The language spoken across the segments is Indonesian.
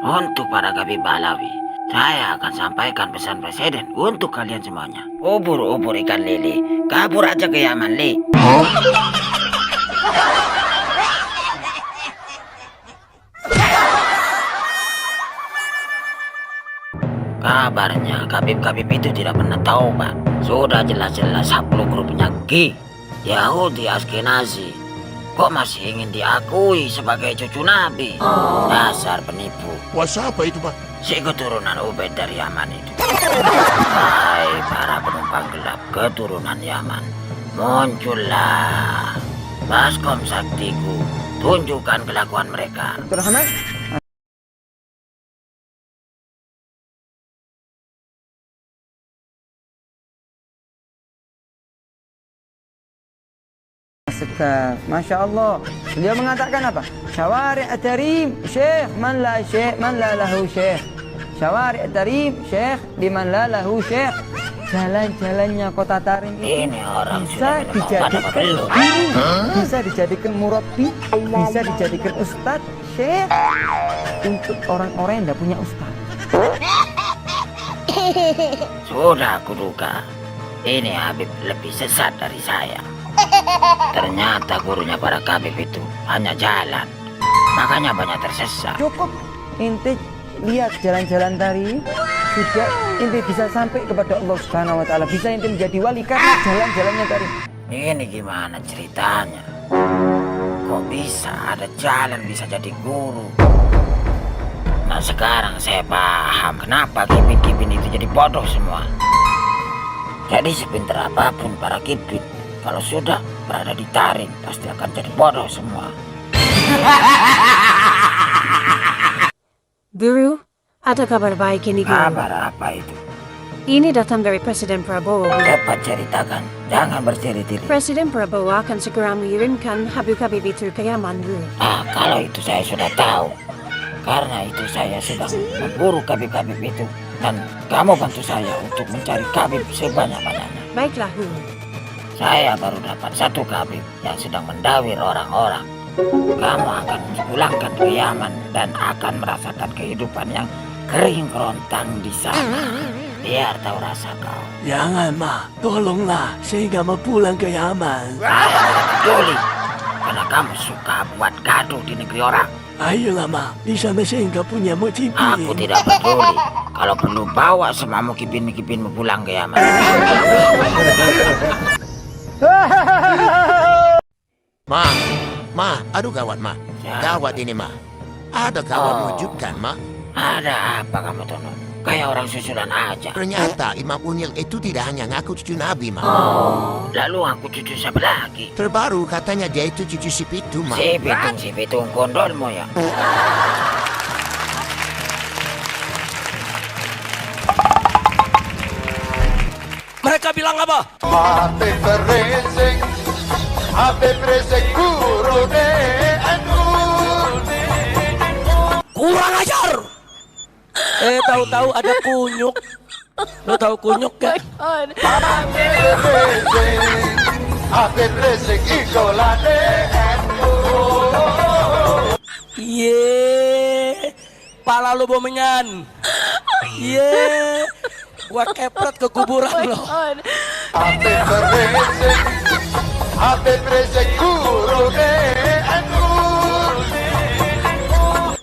Untuk para Gabi Balawi, saya akan sampaikan pesan presiden untuk kalian semuanya. Ubur-ubur ikan lele, kabur aja ke Yaman, Le. Kabarnya Khabib-Khabib itu tidak pernah taubat. Sudah jelas-jelas haplu grupnya G, Yahudi Askenazi. Kok masih ingin diakui sebagai cucu Nabi? Dasar penipu. Wah, siapa itu, Pak? Si keturunan Ubaid dari Yaman itu. Hai para penumpang gelap keturunan Yaman, muncullah. Baskom saktiku, tunjukkan kelakuan mereka. Sekar, Masya Allah. Beliau mengatakan apa? Syawari' at-tarim, syekh man la syekh, man la lahu syekh. Syawari' at-tarim, syekh liman la lahu syekh. Jalan-jalannya kota Tarim ini orang bisa dijadikan guru, bisa dijadikan murabbi, bisa dijadikan ustadz, syekh untuk orang-orang yang tidak punya ustadz. Sudah aku duga, ini Habib lebih sesat dari saya. Ternyata gurunya para Khabib itu hanya jalan, makanya banyak tersesat. Cukup inti lihat jalan-jalan tadi, sudah inti bisa sampai kepada Allah Subhanahu Wa Taala, bisa inti menjadi wali karena jalan-jalannya tadi. Ini gimana ceritanya? Kok bisa ada jalan bisa jadi guru? Nah sekarang saya paham kenapa kibin-kibin itu jadi bodoh semua. Jadi sepintar apapun para kibin, kalau sudah berada di Tarim pasti akan jadi bodoh semua. Guru, ada kabar baik ini, Guru. Kabar apa itu? Ini datang dari Presiden Prabowo. Dapat ceritakan, jangan bertiri-tiri. Presiden Prabowo akan segera mengirimkan Habib-Habib itu ke Yaman, Guru. Kalau itu saya sudah tahu. Karena itu saya sedang memburu Khabib-Khabib itu. Dan kamu bantu saya untuk mencari Khabib sebanyak-banyaknya. Baiklah, Guru. Saya baru dapat satu Khabib yang sedang mendawir orang-orang. Kamu akan dipulangkan ke Yaman dan akan merasakan kehidupan yang kering kerontang di sana. Biar tahu rasa kau. Jangan, Ma. Tolonglah. Saya nggak mau pulang ke Yaman. Saya tidak peduli. Karena kamu suka buat gaduh di negeri orang. Ayolah, Ma. Di sana saya nggak punya motivasi. Aku tidak peduli. Kalau perlu bawa semua mukibin-mukibinmu pulang ke Yaman. Ma, aduh gawat, Ma. Gawat ini, Ma. Ada kawan wujudkan, Ma. Ada apa kamu, Tono? Kayak orang susulan aja. Ternyata Imam Unyil itu tidak hanya ngaku cucu Nabi, Ma. Lalu aku cucu siapa lagi? Terbaru katanya dia itu cucu si Pitu, Ma. Si Pitung kondolmu ya. Mereka bilang apa? Kurang ajar. Tahu-tahu ada kunyuk. Lo tahu kunyuk gak? Pala lo bomengan. Gua kepret ke kuburan lo.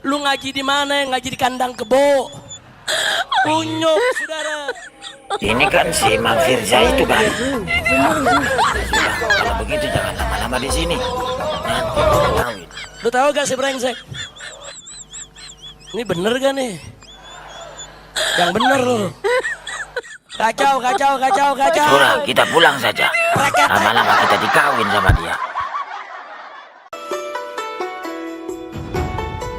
Lu ngaji di mana? Ngaji di kandang kebo. Kunyuk, saudara. Ini kan si Imam Firza itu kan. Sudah, kalau begitu jangan lama-lama di sini. Nanti kita kawin. Lu tahu gak sih brengsek? Ini bener gak nih? Yang bener lu. Kacau. Sudah, kita pulang saja. Lama-lama kita dikawin sama dia.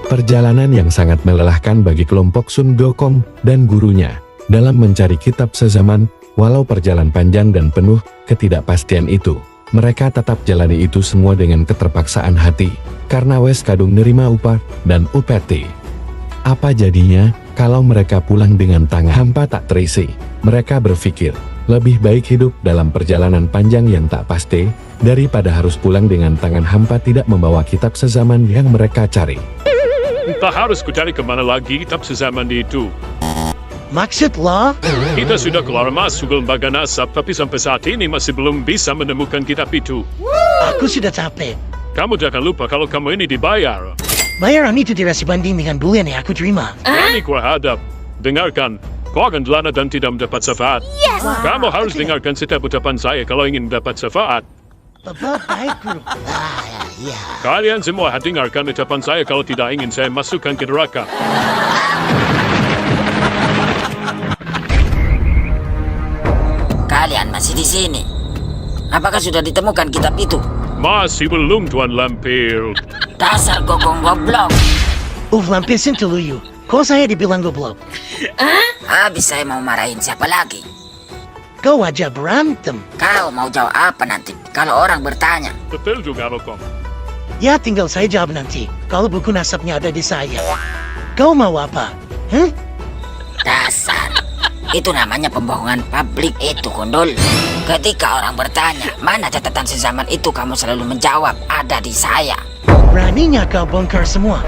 Perjalanan yang sangat melelahkan bagi kelompok Sun Gokong dan gurunya dalam mencari kitab sezaman. Walau perjalanan panjang dan penuh ketidakpastian itu, mereka tetap jalani itu semua dengan keterpaksaan hati, karena wes kadung nerima upah dan upeti. Apa jadinya kalau mereka pulang dengan tangan hampa tak terisi? Mereka berpikir, Lebih baik hidup dalam perjalanan panjang yang tak pasti, daripada harus pulang dengan tangan hampa tidak membawa kitab sezaman yang mereka cari. Entah harus ku cari kemana lagi kitab sezaman itu. Maksud lo? Kita sudah keluar masuk lembaga nasab, tapi sampai saat ini masih belum bisa menemukan kitab itu. Aku sudah capek. Kamu jangan lupa kalau kamu ini dibayar. Bayaran itu tidak sebanding dengan bulan yang aku terima. Ini kuhadap. Dengarkan, kau akan delana dan tidak mendapat syafaat. Kamu harus dengarkan setiap ucapan saya kalau ingin mendapat syafaat. Baik, guru. Ya. Kalian semua dengarkan ucapan saya kalau tidak ingin saya masukkan ke neraka. Kalian masih di sini. Apakah sudah ditemukan kitab itu? Masih belum, Tuan Lampir. Dasar gogong goblok. Lampir senteluyu. Kok saya dibilang goblok? Habis saya mau marahin siapa lagi? Kau aja berantem. Kau mau jawab apa nanti kalau orang bertanya? Betul juga, Rokom. Ya tinggal saya jawab nanti. Kalau buku nasabnya ada di saya. Kau mau apa? Dasar. Itu namanya pembohongan publik itu, Kondol. Ketika orang bertanya, mana catatan sezaman itu, kamu selalu menjawab, ada di saya. Beraninya kau bongkar semua.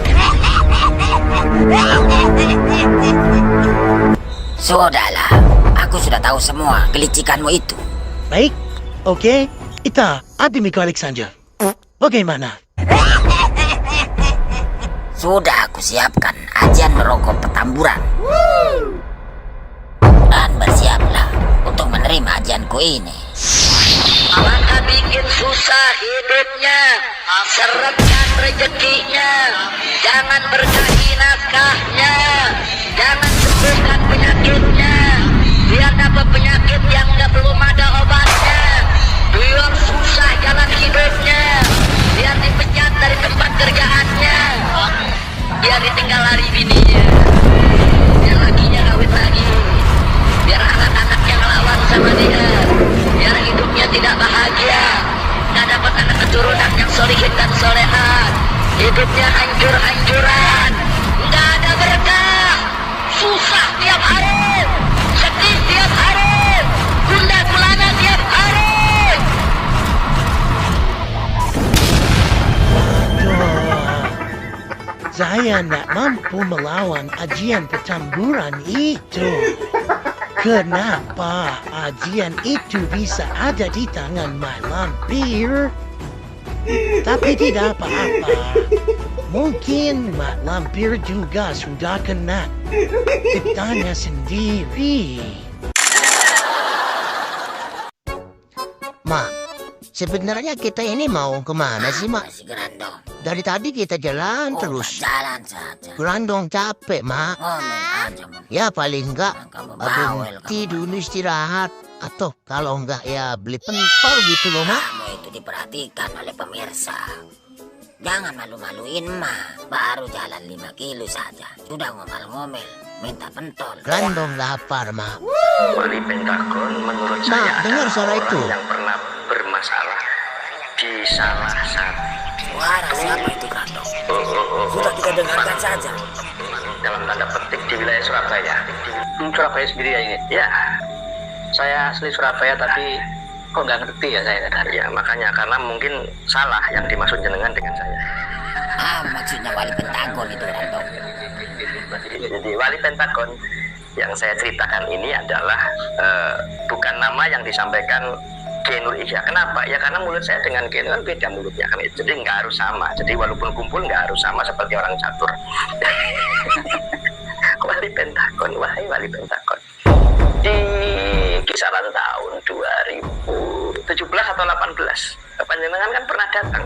Sudahlah, aku sudah tahu semua kelicikanmu itu. Baik, oke. Kita Adimiko Alexander. Bagaimana? Sudah aku siapkan ajian merokok petamburan. Dan bersiaplah untuk menerima ajianku ini. Maka bikin susah hidupnya, seretkan rezekinya, jangan berkahi nafkahnya, jangan sembuhkan penyakitnya, biar dapat penyakit yang belum ada obatnya, biar susah jalan hidupnya, biar dipecat dari tempat kerjaannya, biar ditinggal lari bininya, biar lakinya kawin lagi, biar anak-anaknya ngelawan sama dia, biar hidupnya tidak bahagia, nggak dapat anak keturunan yang solihin dan solehan, hidupnya hancur-hancuran, nggak ada berkah, susah tiap hari, sedih tiap hari, gundah gulana tiap hari. Saya tidak mampu melawan ajian petamburan itu. Kenapa ajian itu bisa ada di tangan My Lampir? Tapi tidak apa-apa. Mungkin Mak Lampir juga sudah kena fitnahnya sendiri. Mak, sebenarnya kita ini mau kemana sih, Mak? Masih Grandong. Dari tadi kita jalan terus. Jalan saja. Grandong capek, Mak. Ngomel aja, Mon. Ya paling enggak Kamu bawel berhenti kamu. dulu istirahat. Atau kalau enggak ya beli pentol gitu loh, Mak. Kamu itu diperhatikan oleh pemirsa. Jangan malu-maluin, Ma. Baru jalan 5 kilo saja. Sudah ngomel-ngomel, minta pentol. Grandong lapar, Mak. Wali Pentagon menurut Mak, saya dengar adalah suara orang itu. yang pernah bermasalah di salah satu Suara siapa itu, Grandong? Sudah kita dengarkan saja. dalam tanda petik di wilayah Surabaya. Surabaya sendiri ya ini. Ya, saya asli Surabaya tapi kok nggak ngerti ya saya. Ya makanya karena mungkin salah yang dimaksud jenengan dengan saya. Maksudnya wali Pentagon itu, Grandong. Jadi Wali Pentagon yang saya ceritakan ini adalah bukan nama yang disampaikan Kiai Nur Ihya. Kenapa? Ya karena mulut saya dengan Kiai Nur kan beda mulutnya kan. Jadi nggak harus sama. Jadi walaupun kumpul nggak harus sama seperti orang catur. Wali Pentagon, wahai Wali Pentagon. Di kisaran tahun 2017 atau 18, panjenengan kan pernah datang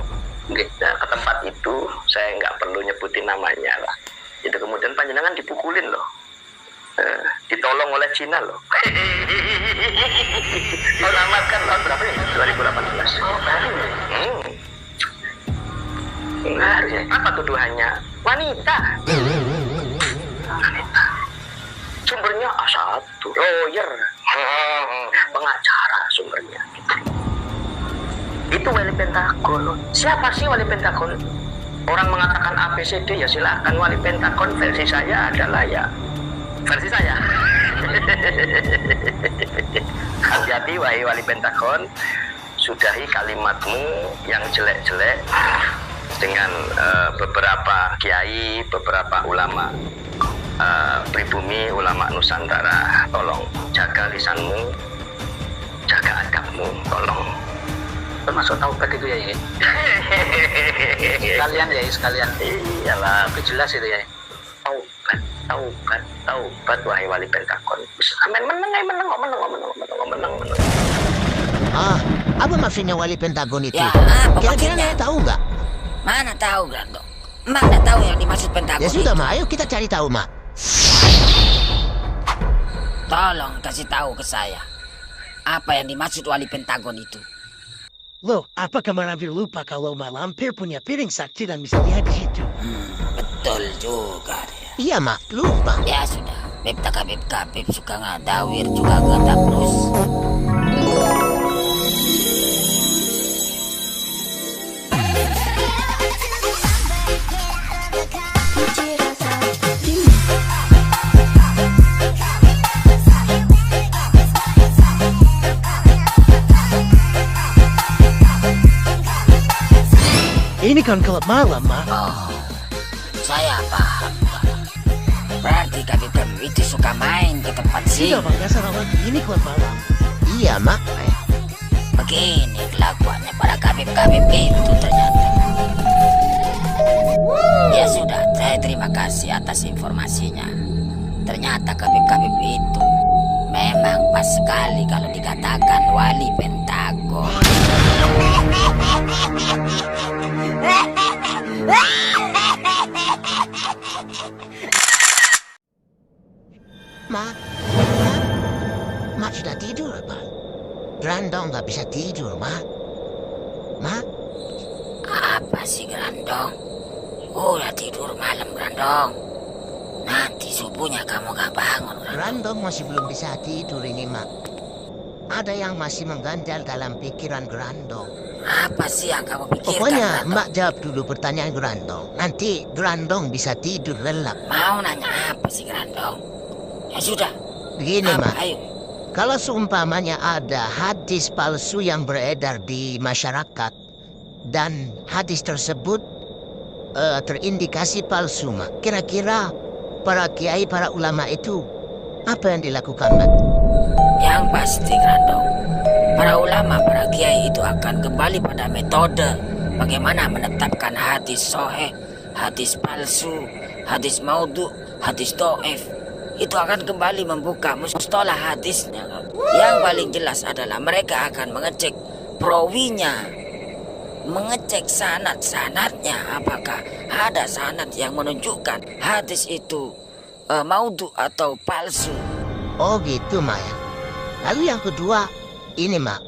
ke tempat itu. Saya nggak perlu nyebutin namanya lah. Itu kemudian panjenengan dipukulin loh. Ditolong oleh Cina loh. Selamat kan tahun berapa ya? 2018. Oh, baru ya? Baru ya? Apa tuduhannya? Wanita. Wanita. Sumbernya A1, lawyer, pengacara sumbernya. Itu Wali Pentagon loh. Siapa sih Wali Pentagon? Orang mengatakan ABCD ya silakan. Wali Pentagon versi saya adalah ya versi saya. Hati-hati wahai wali Pentagon, sudahi kalimatmu yang jelek-jelek dengan beberapa kiai, beberapa ulama pribumi, ulama Nusantara. Tolong jaga lisanmu, jaga adabmu, tolong. Termasuk taubat itu ya ini. Sekalian ya, sekalian. Iyalah, lebih jelas itu ya. Taubat wahai wali Pentagon. Amin, menang. Apa maksudnya wali Pentagon itu? Ya, apa Kira-kira maksudnya? Naya tahu nggak? Mana tahu Grandong? Emang nggak tahu yang dimaksud Pentagon Ya sudah, itu? Ma. Ayo kita cari tahu, Ma. Tolong kasih tahu ke saya. Apa yang dimaksud wali Pentagon itu? Loh, apakah Maravi lupa kalau Ma Lampir punya piring sakti dan bisa lihat di situ? Betul juga dia. Iya, Ma. Lupa. Ya sudah, Beb tak Beb suka ngadawir juga nggak terus. Ini kan klub malam, Ma. Oh, saya paham. Berarti Beb itu suka main ke tempat sini. Tidak, Ma. Nggak salah lagi. Ini klub malam. Iya, Ma. Begini kelakuannya para Beb itu ternyata. Ya sudah, saya terima kasih atas informasinya. Ternyata Beb itu memang pas sekali kalau dikatakan wali Pentagon. Ma sudah tidur apa? Grandong nggak bisa tidur, Ma. Apa sih Grandong? Udah tidur malam Grandong. Nanti subuhnya kamu gak bangun Grandong. Grandong masih belum bisa tidur ini, Ma. Ada yang masih mengganjal dalam pikiran Grandong. Apa sih yang kamu pikirkan Pokoknya, Grandong? Mak jawab dulu pertanyaan Grandong. Nanti Grandong bisa tidur lelap. Mau nanya apa sih Grandong? Ya sudah. Begini, Apa? Ma. Ayo. Kalau seumpamanya ada hadis palsu yang beredar di masyarakat dan hadis tersebut terindikasi palsu, Ma. Kira-kira para kiai, para ulama itu apa yang dilakukan, Ma? Yang pasti Grandong, para ulama, para kiai itu akan kembali pada metode bagaimana menetapkan hadis soheh, hadis palsu, hadis maudhu, hadis do'if. Itu akan kembali membuka mustalah hadisnya. Yang paling jelas adalah mereka akan mengecek perawinya, mengecek sanad-sanadnya, apakah ada sanad yang menunjukkan hadis itu maudhu atau palsu. Oh gitu, Ma, ya. Lalu yang kedua, ini, Ma.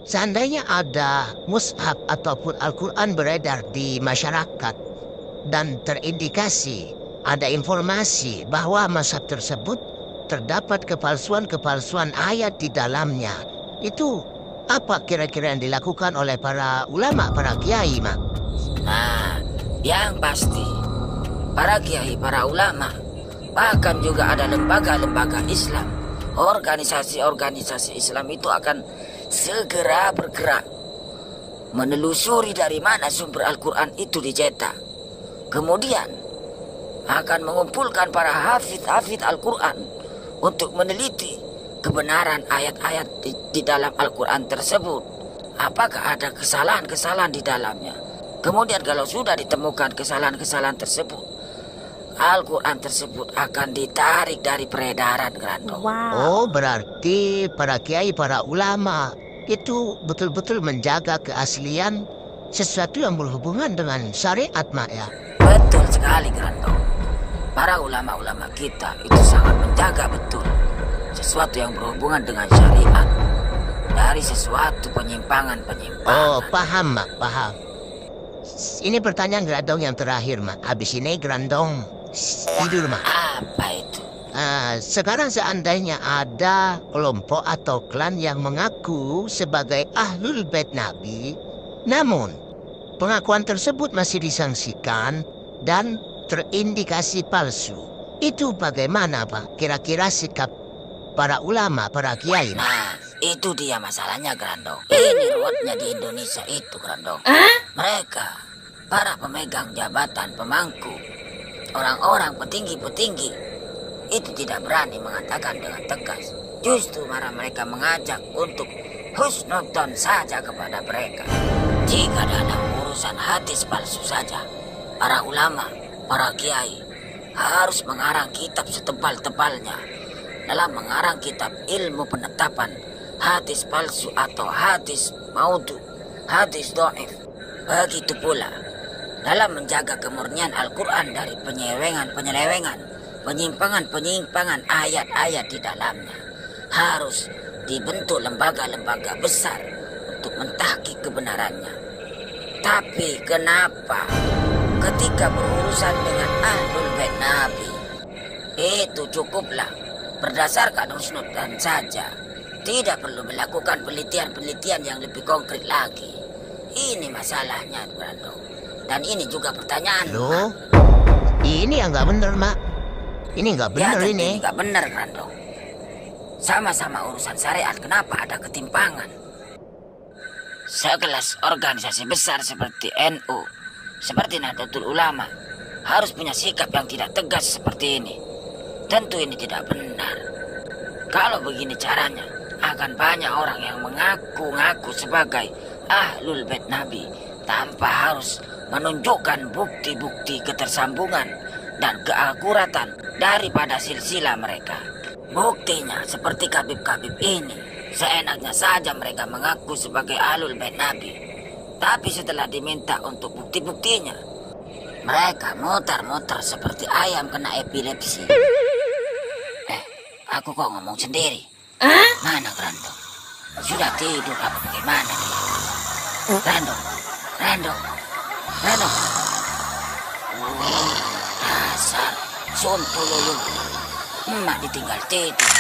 Seandainya ada mushaf ataupun Al-Quran beredar di masyarakat dan terindikasi, ada informasi bahwa mushaf tersebut terdapat kepalsuan-kepalsuan ayat di dalamnya. Itu apa kira-kira yang dilakukan oleh para ulama, para kiai, Ma? Nah, yang pasti para kiai, para ulama, bahkan juga ada lembaga-lembaga Islam, organisasi-organisasi Islam itu akan segera bergerak menelusuri dari mana sumber Al-Quran itu dicetak. Kemudian akan mengumpulkan para hafidh Al-Quran untuk meneliti kebenaran ayat-ayat di dalam Al-Quran tersebut. Apakah ada kesalahan-kesalahan di dalamnya? Kemudian kalau sudah ditemukan kesalahan-kesalahan tersebut, Al-Quran tersebut akan ditarik dari peredaran Grandong. Oh, berarti para kiai, para ulama itu betul-betul menjaga keaslian sesuatu yang berhubungan dengan syariat, Ma, ya? Betul sekali Grandong. Para ulama-ulama kita itu sangat menjaga betul sesuatu yang berhubungan dengan syariat dari sesuatu penyimpangan-penyimpangan. Oh, paham, Ma, paham. Ini pertanyaan Grandong yang terakhir, Ma. Habis ini Grandong tidur, Ma. Apa itu? Sekarang seandainya ada kelompok atau klan yang mengaku sebagai Ahlul Bait Nabi, namun pengakuan tersebut masih disangsikan dan terindikasi palsu. Itu bagaimana, Pak? Kira-kira sikap para ulama, para kiai? Nah, Itu dia masalahnya, Grandong. Ini ruwetnya di Indonesia itu, Grandong. Mereka, para pemegang jabatan pemangku, orang-orang petinggi-petinggi, itu tidak berani mengatakan dengan tegas. Justru malah mereka mengajak untuk husnudzon saja kepada mereka. Jika dalam urusan hadis palsu saja, para ulama, para kiai harus mengarang kitab setebal-tebalnya dalam mengarang kitab ilmu penetapan hadis palsu atau hadis maudhu, hadis dhaif. Begitu pula dalam menjaga kemurnian Al-Quran dari penyelewengan, penyimpangan ayat-ayat di dalamnya. Harus dibentuk lembaga-lembaga besar untuk mentahqiq kebenarannya. Tapi kenapa ketika berurusan dengan Ahlul Bait Nabi, itu cukuplah berdasarkan husnudzon saja. Tidak perlu melakukan penelitian-penelitian yang lebih konkret lagi. Ini masalahnya, Grandong. Dan ini juga pertanyaan. Loh, ini yang nggak bener, Mak. Ini nggak bener ya, ini. Nggak bener, Grandong. Sama-sama urusan syariat, kenapa ada ketimpangan? Sekelas organisasi besar seperti NU, seperti Nahdlatul Ulama, harus punya sikap yang tidak tegas seperti ini. Tentu ini tidak benar. Kalau begini caranya, akan banyak orang yang mengaku-ngaku sebagai Ahlul Bait Nabi tanpa harus menunjukkan bukti-bukti ketersambungan dan keakuratan daripada silsilah mereka. Buktinya seperti Khabib-Khabib ini, seenaknya saja mereka mengaku sebagai Ahlul Bait Nabi. Tapi setelah diminta untuk bukti-buktinya, mereka muter-muter seperti ayam kena epilepsi. Aku kok ngomong sendiri. Mana Grandong? Sudah tidur apa bagaimana dia? Grandong. Dasar sumpululu. Emak ditinggal tidur.